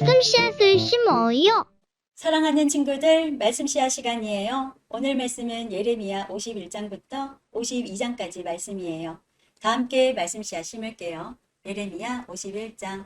말씀 씨앗을 심어요. 사랑하는 친구들, 말씀 씨앗 시간이에요. 오늘 말씀은 예레미야 51장부터 52장까지 말씀이에요. 다 함께 말씀 씨앗 심을게요. 예레미야 51장.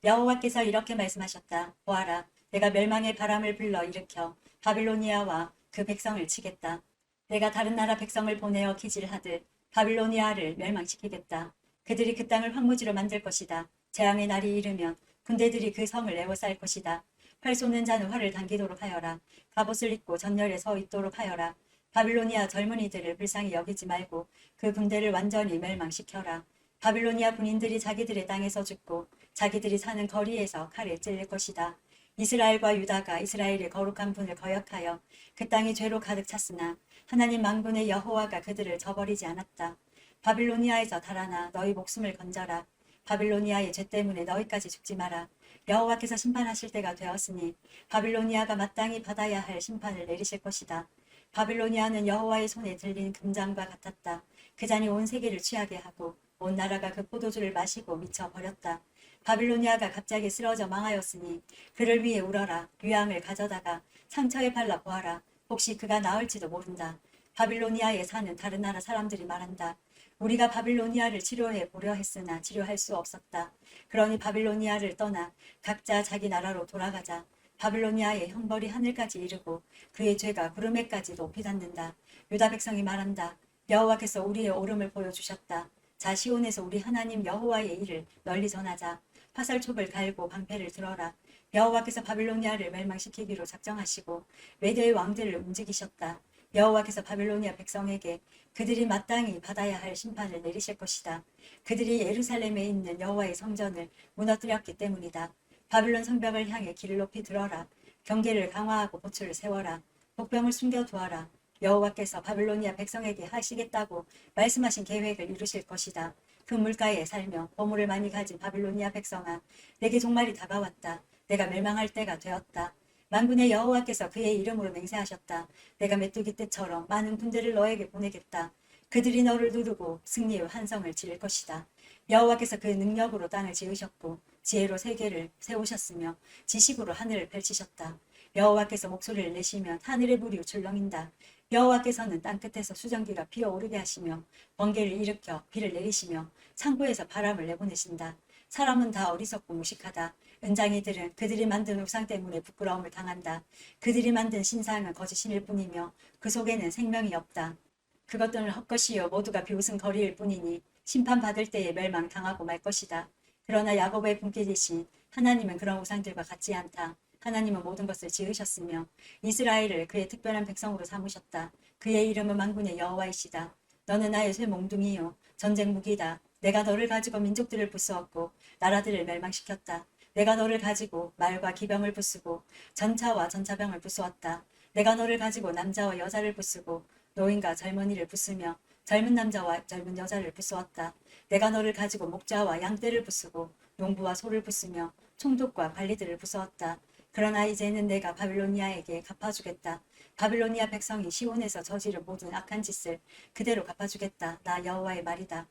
여호와께서 이렇게 말씀하셨다. 보아라, 내가 멸망의 바람을 불러 일으켜 바빌로니아와 그 백성을 치겠다. 내가 다른 나라 백성을 보내어 기질하듯 바빌로니아를 멸망시키겠다. 그들이 그 땅을 황무지로 만들 것이다. 재앙의 날이 이르면 군대들이 그 성을 에워쌀 것이다. 활 쏘는 자는 활을 당기도록 하여라. 갑옷을 입고 전열에 서 있도록 하여라. 바빌로니아 젊은이들을 불쌍히 여기지 말고 그 군대를 완전히 멸망시켜라. 바빌로니아 군인들이 자기들의 땅에서 죽고 자기들이 사는 거리에서 칼에 찔릴 것이다. 이스라엘과 유다가 이스라엘의 거룩한 분을 거역하여 그 땅이 죄로 가득 찼으나 하나님 만군의 여호와가 그들을 저버리지 않았다. 바빌로니아에서 달아나 너희 목숨을 건져라. 바빌로니아의 죄 때문에 너희까지 죽지 마라. 여호와께서 심판하실 때가 되었으니 바빌로니아가 마땅히 받아야 할 심판을 내리실 것이다. 바빌로니아는 여호와의 손에 들린 금잔과 같았다. 그 잔이 온 세계를 취하게 하고 온 나라가 그 포도주를 마시고 미쳐버렸다. 바빌로니아가 갑자기 쓰러져 망하였으니 그를 위해 울어라. 유황을 가져다가 상처에 발라 보아라. 혹시 그가 나을지도 모른다. 바빌로니아에 사는 다른 나라 사람들이 말한다. 우리가 바빌로니아를 치료해 보려 했으나 치료할 수 없었다. 그러니 바빌로니아를 떠나 각자 자기 나라로 돌아가자. 바빌로니아의 형벌이 하늘까지 이르고 그의 죄가 구름에까지 높이 닿는다. 유다 백성이 말한다. 여호와께서 우리의 오름을 보여주셨다. 자, 시온에서 우리 하나님 여호와의 일을 널리 전하자. 화살촉을 갈고 방패를 들어라. 여호와께서 바빌로니아를 멸망시키기로 작정하시고 메대의 왕들을 움직이셨다. 여호와께서 바빌로니아 백성에게 그들이 마땅히 받아야 할 심판을 내리실 것이다. 그들이 예루살렘에 있는 여호와의 성전을 무너뜨렸기 때문이다. 바빌론 성벽을 향해 길을 높이 들어라. 경계를 강화하고 보초를 세워라. 복병을 숨겨두어라. 여호와께서 바빌로니아 백성에게 하시겠다고 말씀하신 계획을 이루실 것이다. 그 물가에 살며 보물을 많이 가진 바빌로니아 백성아, 내게 종말이 다가왔다. 내가 멸망할 때가 되었다. 만군의 여호와께서 그의 이름으로 맹세하셨다. 내가 메뚜기 떼처럼 많은 군대를 너에게 보내겠다. 그들이 너를 누르고 승리의 환성을 지을 것이다. 여호와께서 그 능력으로 땅을 지으셨고 지혜로 세계를 세우셨으며 지식으로 하늘을 펼치셨다. 여호와께서 목소리를 내시면 하늘의 불이 출렁인다. 여호와께서는 땅끝에서 수정기가 피어오르게 하시며 번개를 일으켜 비를 내리시며 창고에서 바람을 내보내신다. 사람은 다 어리석고 무식하다. 은장이들은 그들이 만든 우상 때문에 부끄러움을 당한다. 그들이 만든 신상은 거짓임일 뿐이며 그 속에는 생명이 없다. 그것들은 헛것이요 모두가 비웃음거리일 뿐이니 심판받을 때에 멸망당하고 말 것이다. 그러나 야곱의 분깃이신 하나님은 그런 우상들과 같지 않다. 하나님은 모든 것을 지으셨으며 이스라엘을 그의 특별한 백성으로 삼으셨다. 그의 이름은 만군의 여호와이시다. 너는 나의 쇠 몽둥이요 전쟁 무기다. 내가 너를 가지고 민족들을 부수었고 나라들을 멸망시켰다. 내가 너를 가지고 말과 기병을 부수고 전차와 전차병을 부수었다. 내가 너를 가지고 남자와 여자를 부수고 노인과 젊은이를 부수며 젊은 남자와 젊은 여자를 부수었다. 내가 너를 가지고 목자와 양떼를 부수고 농부와 소를 부수며 총독과 관리들을 부수었다. 그러나 이제는 내가 바빌로니아에게 갚아주겠다. 바빌로니아 백성이 시온에서 저지른 모든 악한 짓을 그대로 갚아주겠다. 나 여호와의 말이다.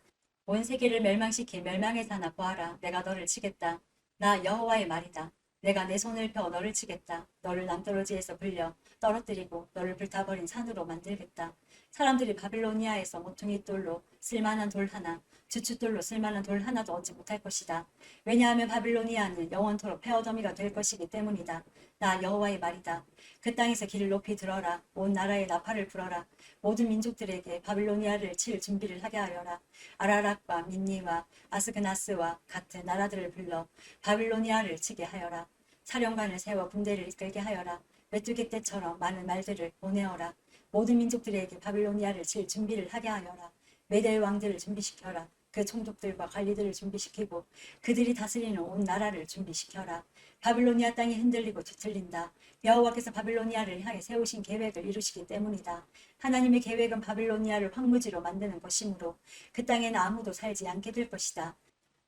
온 세계를 멸망시킬 멸망의 산아 보아라. 내가 너를 치겠다. 나 여호와의 말이다. 내가 내 손을 펴 너를 치겠다. 너를 남떨어지에서 불려 떨어뜨리고 너를 불타버린 산으로 만들겠다. 사람들이 바빌로니아에서 모퉁이 돌로 쓸만한 돌 하나, 주춧돌로 쓸만한 돌 하나도 얻지 못할 것이다. 왜냐하면 바빌로니아는 영원토록 폐허더미가 될 것이기 때문이다. 나 여호와의 말이다. 그 땅에서 길을 높이 들어라. 온 나라에 나팔을 불어라. 모든 민족들에게 바빌로니아를 칠 준비를 하게 하여라. 아라락과 민니와 아스그나스와 같은 나라들을 불러 바빌로니아를 치게 하여라. 사령관을 세워 군대를 이끌게 하여라. 메뚜기 떼처럼 많은 말들을 보내어라. 모든 민족들에게 바빌로니아를 칠 준비를 하게 하여라. 메대의 왕들을 준비시켜라. 그 총독들과 관리들을 준비시키고 그들이 다스리는 온 나라를 준비시켜라. 바빌로니아 땅이 흔들리고 뒤틀린다. 여호와께서 바빌로니아를 향해 세우신 계획을 이루시기 때문이다. 하나님의 계획은 바빌로니아를 황무지로 만드는 것이므로 그 땅에는 아무도 살지 않게 될 것이다.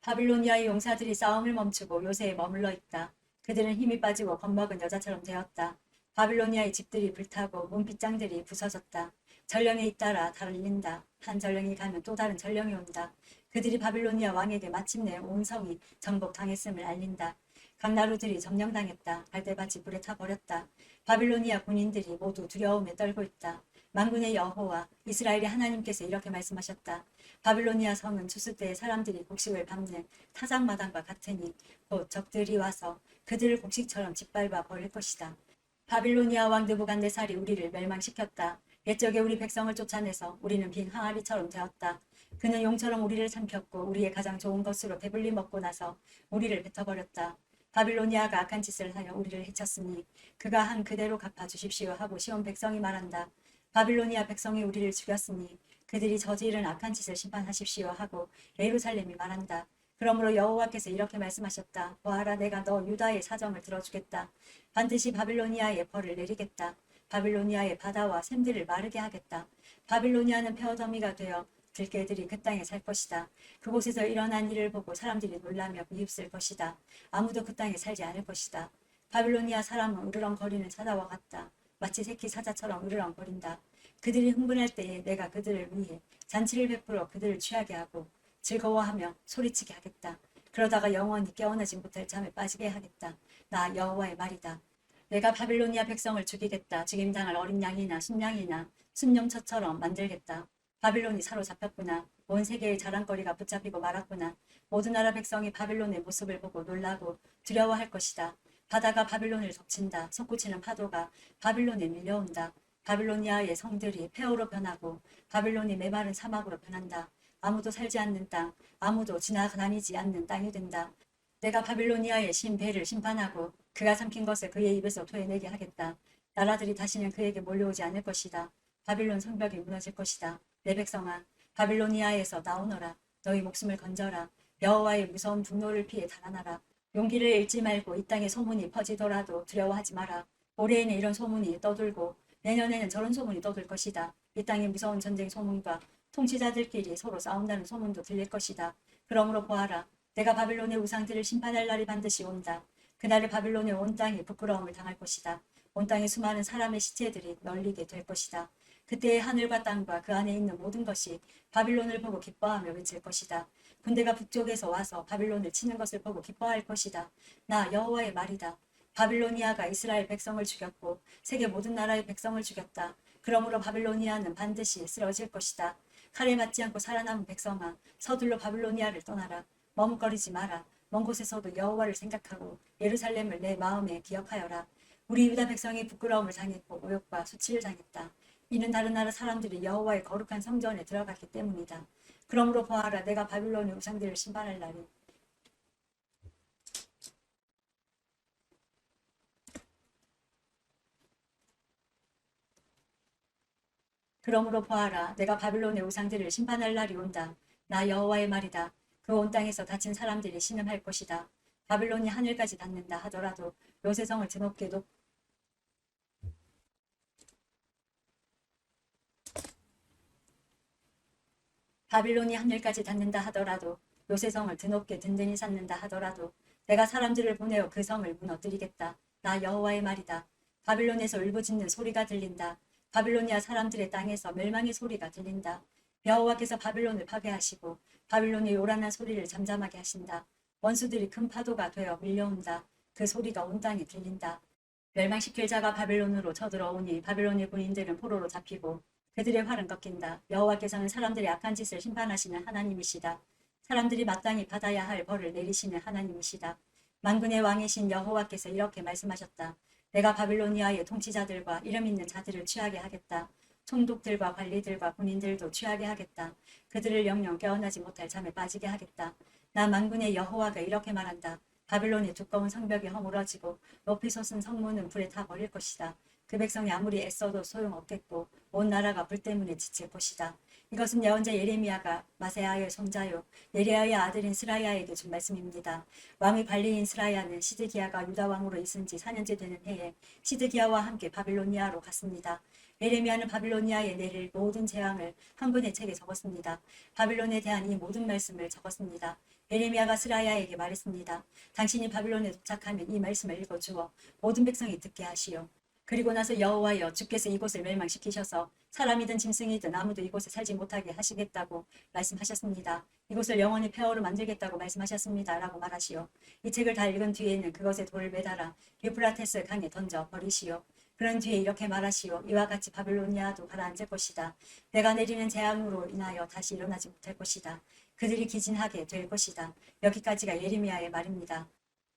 바빌로니아의 용사들이 싸움을 멈추고 요새에 머물러 있다. 그들은 힘이 빠지고 겁먹은 여자처럼 되었다. 바빌로니아의 집들이 불타고 문빗장들이 부서졌다. 전령에 잇따라 달린다. 한 전령이 가면 또 다른 전령이 온다. 그들이 바빌로니아 왕에게 마침내 온 성이 정복당했음을 알린다. 각 나루들이 점령당했다. 갈대밭이 불에 타버렸다. 바빌로니아 군인들이 모두 두려움에 떨고 있다. 만군의 여호와 이스라엘의 하나님께서 이렇게 말씀하셨다. 바빌로니아 성은 추수 때에 사람들이 곡식을 밟는 타작마당과 같으니 곧 적들이 와서 그들을 곡식처럼 짓밟아 버릴 것이다. 바빌로니아 왕 느부갓네살이 우리를 멸망시켰다. 옛적에 우리 백성을 쫓아내서 우리는 빈 항아리처럼 되었다. 그는 용처럼 우리를 삼켰고 우리의 가장 좋은 것으로 배불리 먹고 나서 우리를 뱉어버렸다. 바빌로니아가 악한 짓을 하여 우리를 해쳤으니 그가 한 그대로 갚아 주십시오 하고 시온 백성이 말한다. 바빌로니아 백성이 우리를 죽였으니 그들이 저지른 악한 짓을 심판하십시오 하고 예루살렘이 말한다. 그러므로 여호와께서 이렇게 말씀하셨다. 보아라, 내가 너 유다의 사정을 들어주겠다. 반드시 바빌로니아의 벌을 내리겠다. 바빌로니아의 바다와 샘들을 마르게 하겠다. 바빌로니아는 폐허더미가 되어 들개들이 그 땅에 살 것이다. 그곳에서 일어난 일을 보고 사람들이 놀라며 비웃을 것이다. 아무도 그 땅에 살지 않을 것이다. 바빌로니아 사람은 으르렁거리는 사자와 같다. 마치 새끼 사자처럼 으르렁거린다. 그들이 흥분할 때에 내가 그들을 위해 잔치를 베풀어 그들을 취하게 하고 즐거워하며 소리치게 하겠다. 그러다가 영원히 깨어나지 못할 잠에 빠지게 하겠다. 나 여호와의 말이다. 내가 바빌로니아 백성을 죽이겠다. 죽임당할 어린 양이나 순양이나 순용처처럼 만들겠다. 바빌론이 사로잡혔구나. 온 세계의 자랑거리가 붙잡히고 말았구나. 모든 나라 백성이 바빌론의 모습을 보고 놀라고 두려워할 것이다. 바다가 바빌론을 덮친다. 솟구치는 파도가 바빌론에 밀려온다. 바빌로니아의 성들이 폐허로 변하고 바빌론이 메마른 사막으로 변한다. 아무도 살지 않는 땅, 아무도 지나다니지 않는 땅이 된다. 내가 바빌로니아의 신배를 심판하고 그가 삼킨 것을 그의 입에서 토해내게 하겠다. 나라들이 다시는 그에게 몰려오지 않을 것이다. 바빌론 성벽이 무너질 것이다. 내 백성아, 바빌로니아에서 나오너라. 너희 목숨을 건져라. 여호와의 무서운 분노를 피해 달아나라. 용기를 잃지 말고 이 땅에 소문이 퍼지더라도 두려워하지 마라. 올해에는 이런 소문이 떠돌고 내년에는 저런 소문이 떠돌 것이다. 이 땅에 무서운 전쟁 소문과 통치자들끼리 서로 싸운다는 소문도 들릴 것이다. 그러므로 보아라. 내가 바빌론의 우상들을 심판할 날이 반드시 온다. 그날에 바빌론의 온 땅이 부끄러움을 당할 것이다. 온 땅에 수많은 사람의 시체들이 널리게 될 것이다. 그때의 하늘과 땅과 그 안에 있는 모든 것이 바빌론을 보고 기뻐하며 외칠 것이다. 군대가 북쪽에서 와서 바빌론을 치는 것을 보고 기뻐할 것이다. 나 여호와의 말이다. 바빌로니아가 이스라엘 백성을 죽였고 세계 모든 나라의 백성을 죽였다. 그러므로 바빌로니아는 반드시 쓰러질 것이다. 칼에 맞지 않고 살아남은 백성아, 서둘러 바빌로니아를 떠나라. 머뭇거리지 마라. 먼 곳에서도 여호와를 생각하고 예루살렘을 내 마음에 기억하여라. 우리 유다 백성이 부끄러움을 당했고 모욕과 수치를 당했다. 이는 다른 나라 사람들이 여호와의 거룩한 성전에 들어갔기 때문이다. 그러므로 보아라, 내가 바빌론의 우상들을 심판할 날이 그러므로 보아라, 내가 바빌론의 우상들을 심판할 날이 온다. 나 여호와의 말이다. 그 온 땅에서 다친 사람들이 신음할 것이다. 바빌론이 하늘까지 닿는다 하더라도 요새성을 드높게 높 바빌론이 하늘까지 닿는다 하더라도 요새성을 드높게 든든히 쌓는다 하더라도 내가 사람들을 보내어 그 성을 무너뜨리겠다. 나 여호와의 말이다. 바빌론에서 울부짖는 소리가 들린다. 바빌로니아 사람들의 땅에서 멸망의 소리가 들린다. 여호와께서 바빌론을 파괴하시고 바빌론의 요란한 소리를 잠잠하게 하신다. 원수들이 큰 파도가 되어 밀려온다. 그 소리가 온 땅에 들린다. 멸망시킬 자가 바빌론으로 쳐들어오니 바빌론의 군인들은 포로로 잡히고 그들의 활은 꺾인다. 여호와께서는 사람들의 악한 짓을 심판하시는 하나님이시다. 사람들이 마땅히 받아야 할 벌을 내리시는 하나님이시다. 만군의 왕이신 여호와께서 이렇게 말씀하셨다. 내가 바빌로니아의 통치자들과 이름 있는 자들을 취하게 하겠다. 총독들과 관리들과 군인들도 취하게 하겠다. 그들을 영영 깨어나지 못할 잠에 빠지게 하겠다. 나 만군의 여호와가 이렇게 말한다. 바빌론의 두꺼운 성벽이 허물어지고 높이 솟은 성문은 불에 타 버릴 것이다. 그 백성이 아무리 애써도 소용없겠고 온 나라가 불 때문에 지칠 것이다. 이것은 예언자 예레미야가 마세아의 손자요 예레야의 아들인 스라야에게 준 말씀입니다. 왕의 관리인 스라야는 시드기야가 유다 왕으로 있은 지 4년째 되는 해에 시드기야와 함께 바빌로니아로 갔습니다. 예레미야는 바빌로니아에 내릴 모든 재앙을 한 권의 책에 적었습니다. 바빌론에 대한 이 모든 말씀을 적었습니다. 예레미야가 스라야에게 말했습니다. 당신이 바빌론에 도착하면 이 말씀을 읽어주어 모든 백성이 듣게 하시오. 그리고 나서 여호와여 주께서 이곳을 멸망시키셔서 사람이든 짐승이든 아무도 이곳에 살지 못하게 하시겠다고 말씀하셨습니다. 이곳을 영원히 폐허로 만들겠다고 말씀하셨습니다. 라고 말하시오. 이 책을 다 읽은 뒤에는 그것에 돌을 매달아 유프라테스 강에 던져 버리시오. 그런 뒤에 이렇게 말하시오. 이와 같이 바빌로니아도 가라앉을 것이다. 내가 내리는 재앙으로 인하여 다시 일어나지 못할 것이다. 그들이 기진하게 될 것이다. 여기까지가 예레미야의 말입니다.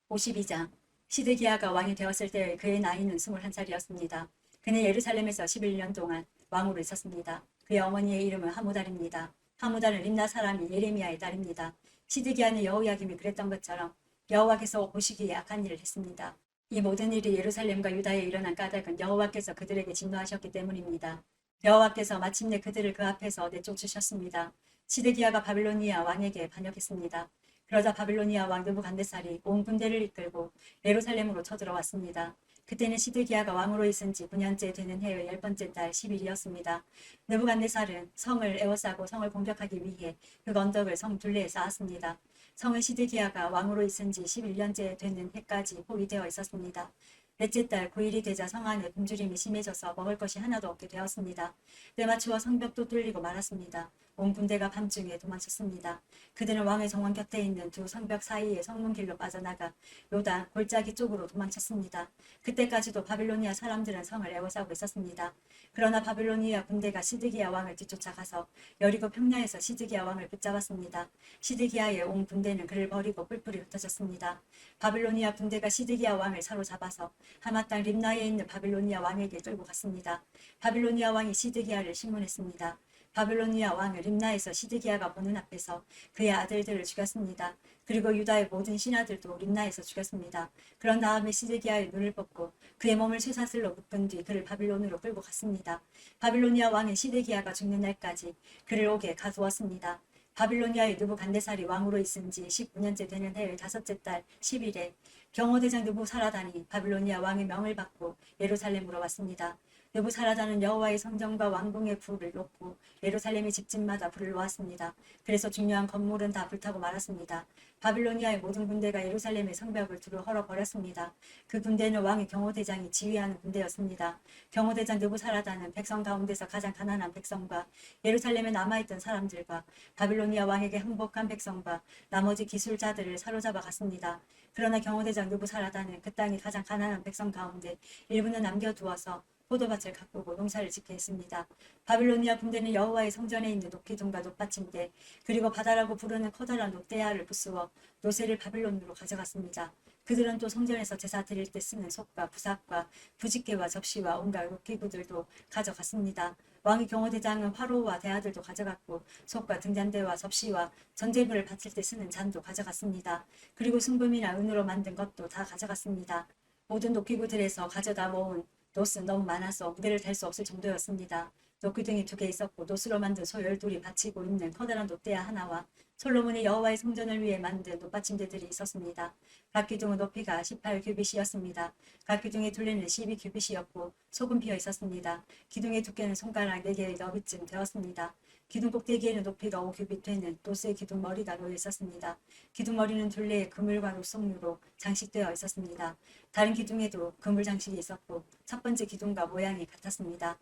52장. 시드기야가 왕이 되었을 때 그의 나이는 21살이었습니다. 그는 예루살렘에서 11년 동안 왕으로 있었습니다. 그의 어머니의 이름은 하무달입니다. 하무달은 림나 사람이 예레미야의 딸입니다. 시드기야는 여호야김이 그랬던 것처럼 여호와께서 보시기에 악한 일을 했습니다. 이 모든 일이 예루살렘과 유다에 일어난 까닭은 여호와께서 그들에게 진노하셨기 때문입니다. 여호와께서 마침내 그들을 그 앞에서 내쫓으셨습니다. 시드기야가 바빌로니아 왕에게 반역했습니다. 그러자 바빌로니아 왕 느부갓네살이 온 군대를 이끌고 예루살렘으로 쳐들어왔습니다. 그때는 시드기야가 왕으로 있은 지 9년째 되는 해의 10번째 달 10일이었습니다. 느부갓네살은 성을 에워싸고 성을 공격하기 위해 그 언덕을 성 둘레에 쌓았습니다. 성은 시드기야가 왕으로 있은 지 11년째 되는 해까지 포위되어 있었습니다. 넷째 달 9일이 되자 성 안에 굶주림이 심해져서 먹을 것이 하나도 없게 되었습니다. 때맞추어 성벽도 뚫리고 말았습니다. 온 군대가 밤중에 도망쳤습니다. 그들은 왕의 정원 곁에 있는 두 성벽 사이의 성문길로 빠져나가 요단 골짜기 쪽으로 도망쳤습니다. 그때까지도 바빌로니아 사람들은 성을 에워싸고 있었습니다. 그러나 바빌로니아 군대가 시드기야 왕을 뒤쫓아가서 여리고 평야에서 시드기야 왕을 붙잡았습니다. 시드기야의 온 군대는 그를 버리고 뿔뿔이 흩어졌습니다. 바빌로니아 군대가 시드기야 왕을 사로잡아서 하맛 땅 림나에 있는 바빌로니아 왕에게 끌고 갔습니다. 바빌로니아 왕이 시드기야를 심문했습니다. 바빌로니아 왕은 림나에서 시드기야가 보는 앞에서 그의 아들들을 죽였습니다. 그리고 유다의 모든 신하들도 림나에서 죽였습니다. 그런 다음에 시드기야의 눈을 뽑고 그의 몸을 쇠사슬로 묶은 뒤 그를 바빌론으로 끌고 갔습니다. 바빌로니아 왕은 시드기야가 죽는 날까지 그를 옥에 가두었습니다. 바빌로니아의 느부갓네살이 왕으로 있은 지 19년째 되는 해의 5째 달 10일에 경호대장 느부사라단이 바빌로니아 왕의 명을 받고 예루살렘으로 왔습니다. 느부사라단은 여호와의 성전과 왕궁에 불을 놓고 예루살렘의 집집마다 불을 놓았습니다. 그래서 중요한 건물은 다 불타고 말았습니다. 바빌로니아의 모든 군대가 예루살렘의 성벽을 두루 헐어버렸습니다. 그 군대는 왕의 경호대장이 지휘하는 군대였습니다. 경호대장 느부사라단은 백성 가운데서 가장 가난한 백성과 예루살렘에 남아있던 사람들과 바빌로니아 왕에게 항복한 백성과 나머지 기술자들을 사로잡아 갔습니다. 그러나 경호대장 느부사라단은 그 땅의 가장 가난한 백성 가운데 일부는 남겨두어서 포도밭을 가꾸고 농사를 짓게 했습니다. 바빌로니아 군대는 여호와의 성전에 있는 녹기둥과 녹받침대 그리고 바다라고 부르는 커다란 녹대야를 부수어 노새를 바빌론으로 가져갔습니다. 그들은 또 성전에서 제사 드릴 때 쓰는 솥과 부삭과 부집개와 접시와 온갖 녹기구들도 가져갔습니다. 왕의 경호대장은 화로와 대하들도 가져갔고 솥과 등잔대와 접시와 전제물을 바칠 때 쓰는 잔도 가져갔습니다. 그리고 순금이나 은으로 만든 것도 다 가져갔습니다. 모든 녹기구들에서 가져다 모은 노스는 너무 많아서 무게를 댈 수 없을 정도였습니다. 녹기둥이 2개 있었고 노스로 만든 소 12이 받치고 있는 커다란 녹대야 하나와 솔로몬이 여호와의 성전을 위해 만든 녹받침대들이 있었습니다. 각 기둥은 높이가 18규빗이었습니다. 각 기둥의 둘레는 12규빗이었고 소금 피어 있었습니다. 기둥의 두께는 손가락 4개의 너비쯤 되었습니다. 기둥 꼭대기에는 높이가 5규빗 되는 노스의 기둥 머리가 놓여 있었습니다. 기둥 머리는 둘레에 그물과 노송류로 장식되어 있었습니다. 다른 기둥에도 그물 장식이 있었고 첫 번째 기둥과 모양이 같았습니다.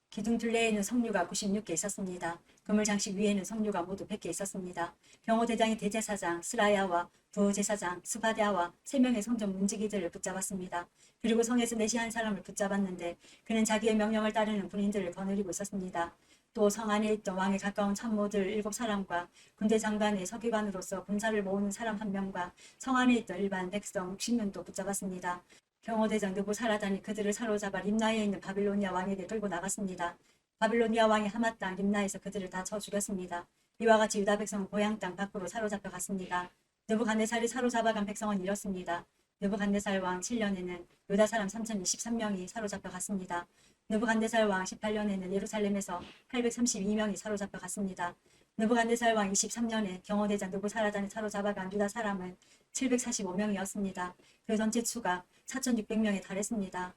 기둥 둘레에는 석류가 96개 있었습니다. 그물 장식 위에는 석류가 모두 100개 있었습니다. 경호대장이 대제사장 스라야와 부제사장 스바랴와 3명의 성전 문지기들을 붙잡았습니다. 그리고 성에서 내시한 사람을 붙잡았는데 그는 자기의 명령을 따르는 군인들을 거느리고 있었습니다. 또 성 안에 있던 왕에 가까운 참모들 7사람과 군대 장관의 서기관으로서 군사를 모으는 사람 1명과 성 안에 있던 일반 백성 60명도 붙잡았습니다. 경호대장 느부사라단이 그들을 사로잡아 림나에 있는 바빌로니아 왕에게 끌고 나갔습니다. 바빌로니아 왕이 하맛 땅 림나에서 그들을 다 쳐 죽였습니다. 이와 같이 유다 백성은 고향 땅 밖으로 사로잡혀 갔습니다. 느부갓네살이 사로잡아간 백성은 이렇습니다. 느부갓네살 왕 7년에는 유다 사람 3023명이 사로잡혀 갔습니다. 느부갓네살 왕 18년에는 예루살렘에서 832명이 사로잡혀 갔습니다. 느부갓네살 왕 23년에 경호대장 느부사라단이 사로잡아간 유다 사람은 745명이었습니다. 그 전체 수가 4,600명에 달했습니다.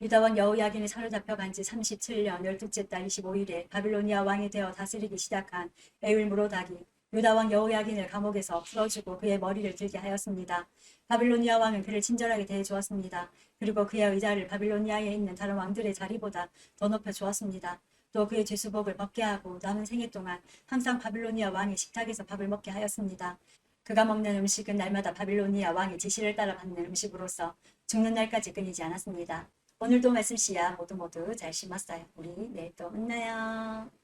유다 왕 여호야긴이 사로잡혀간 지 37년 12째 달 25일에 바빌로니아 왕이 되어 다스리기 시작한 에윌무로닥이 유다 왕 여호야긴을 감옥에서 풀어주고 그의 머리를 들게 하였습니다. 바빌로니아 왕은 그를 친절하게 대해주었습니다. 그리고 그의 의자를 바빌로니아에 있는 다른 왕들의 자리보다 더 높여 주었습니다. 또 그의 죄수복을 벗게 하고 남은 생애 동안 항상 바빌로니아 왕의 식탁에서 밥을 먹게 하였습니다. 그가 먹는 음식은 날마다 바빌로니아 왕의 지시를 따라 받는 음식으로서 죽는 날까지 끊이지 않았습니다. 오늘도 말씀 씨야 모두 잘 심었어요. 우리 내일 또 만나요.